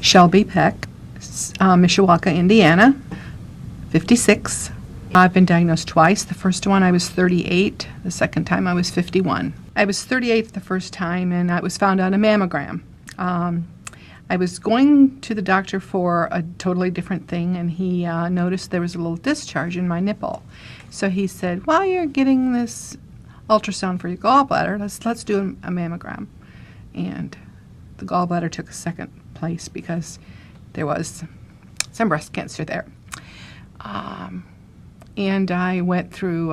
Shelby Peck, Mishawaka, Indiana, 56. I've been diagnosed twice. The first one I was 38. The second time I was 51. I was 38 the first time, and I was found on a mammogram. I was going to the doctor for a totally different thing, and he noticed there was a little discharge in my nipple. So he said, "While you're getting this ultrasound for your gallbladder, let's do a mammogram." And the gallbladder took a second place because there was some breast cancer there. And I went through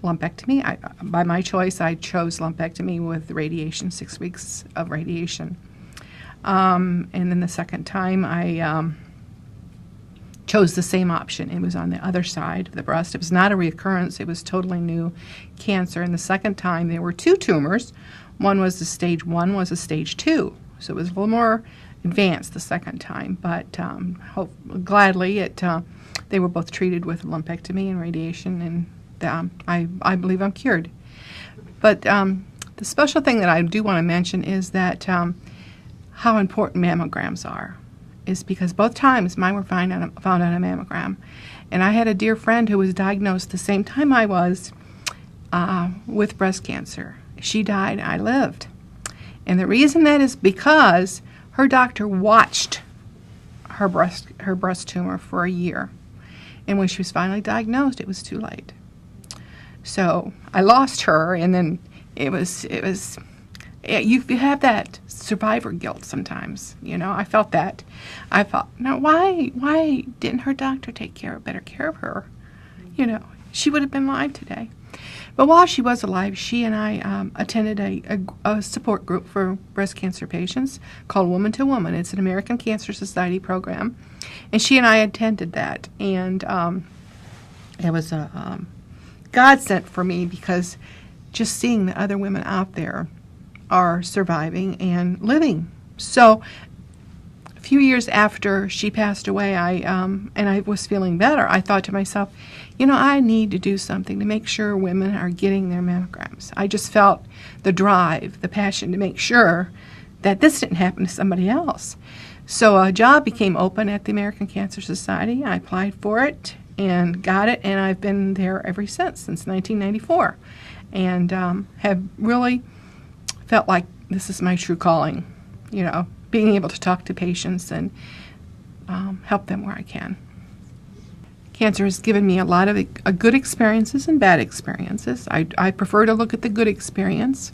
lumpectomy. By my choice, I chose lumpectomy with radiation, 6 weeks of radiation. And then the second time, I chose the same option. It was on the other side of the breast. It was not a recurrence. It was totally new cancer. And the second time, there were 2 tumors. One was a stage 1, was a stage 2. So it was a little more advanced the second time. But gladly, they were both treated with lumpectomy and radiation, and I believe I'm cured. But the special thing that I do want to mention is that how important mammograms are, is because both times mine were found on a mammogram. And I had a dear friend who was diagnosed the same time I was with breast cancer. She died, I lived. And the reason that is because her doctor watched her breast tumor for a year. And when she was finally diagnosed, it was too late. So I lost her, and then it was you have that survivor guilt sometimes. You know, I felt that. I thought, now why didn't her doctor take better care of her? You know, she would have been alive today. But while she was alive, she and I attended a support group for breast cancer patients called Woman to Woman. It's an American Cancer Society program. And she and I attended that. And it was a godsend for me, because just seeing that other women out there are surviving and living. So a few years after she passed away, and I was feeling better, I thought to myself, you know, I need to do something to make sure women are getting their mammograms. I just felt the drive, the passion to make sure that this didn't happen to somebody else. So a job became open at the American Cancer Society. I applied for it and got it, and I've been there ever since 1994, and have really felt like this is my true calling, you know, being able to talk to patients and help them where I can. Cancer has given me a lot of good experiences and bad experiences. I prefer to look at the good experience.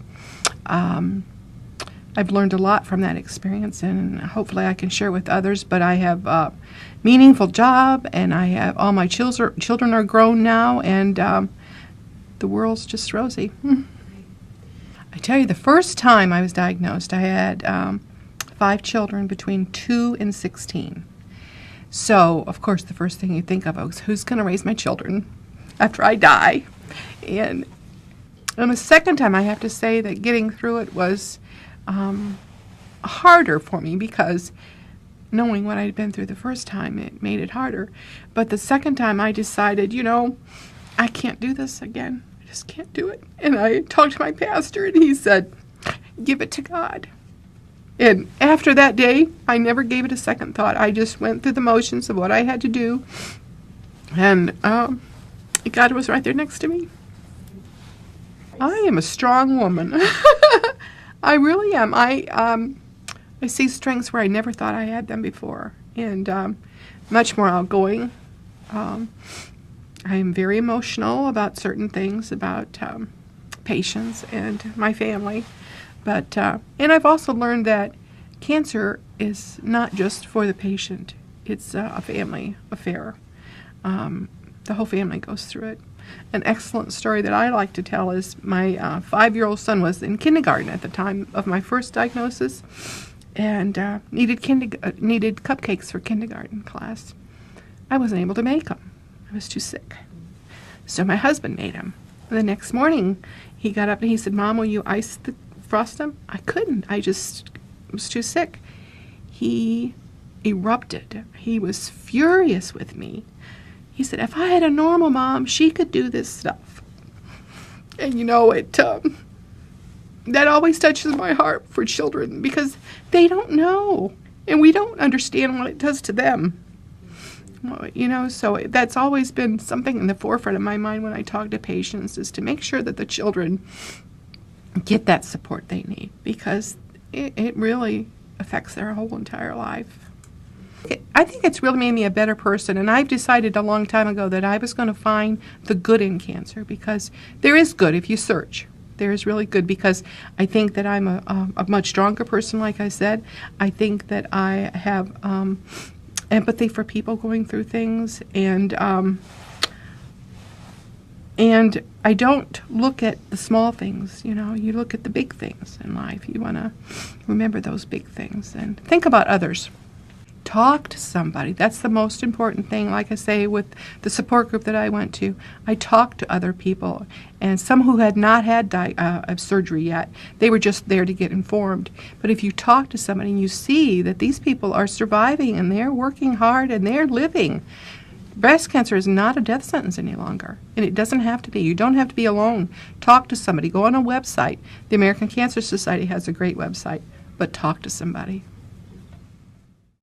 I've learned a lot from that experience, and hopefully I can share with others. But I have a meaningful job, and I have all my children are grown now, and the world's just rosy. I tell you, the first time I was diagnosed, I had 5 children between 2 and 16. So, of course, the first thing you think of is, who's going to raise my children after I die? And the second time, I have to say that getting through it was harder for me, because knowing what I'd been through the first time, it made it harder. But the second time, I decided, you know, I can't do this again. I just can't do it. And I talked to my pastor, and he said, give it to God. And after that day, I never gave it a second thought. I just went through the motions of what I had to do, and God was right there next to me. I am a strong woman. I really am. I see strengths where I never thought I had them before, and much more outgoing. I am very emotional about certain things, about patients and my family. But and I've also learned that cancer is not just for the patient. It's a family affair. The whole family goes through it. An excellent story that I like to tell is my 5-year-old son was in kindergarten at the time of my first diagnosis, and needed cupcakes for kindergarten class. I wasn't able to make them. I was too sick. So my husband made them. The next morning, he got up and he said, "Mom, will you frost them?" I couldn't. I just was too sick. He erupted. He was furious with me. He said, "If I had a normal mom, she could do this stuff." And you know, that always touches my heart for children, because they don't know. and we don't understand what it does to them. So that's always been something in the forefront of my mind when I talk to patients, is to make sure that the children get that support they need, because it really affects their whole entire life. I think it's really made me a better person, and I've decided a long time ago that I was going to find the good in cancer, because there is good if you search. There is really good, because I think that I'm a much stronger person, like I said. I think that I have empathy for people going through things, and I don't look at the small things. You look at the big things in life. You want to remember those big things and think about others. Talk to somebody. That's the most important thing. Like I say, with the support group that I went to, I talked to other people, and some who had not had surgery yet, they were just there to get informed. But if you talk to somebody and you see that these people are surviving and they're working hard and they're living, breast cancer is not a death sentence any longer, and it doesn't have to be. You don't have to be alone. Talk to somebody. Go on a website. The American Cancer Society has a great website, but talk to somebody.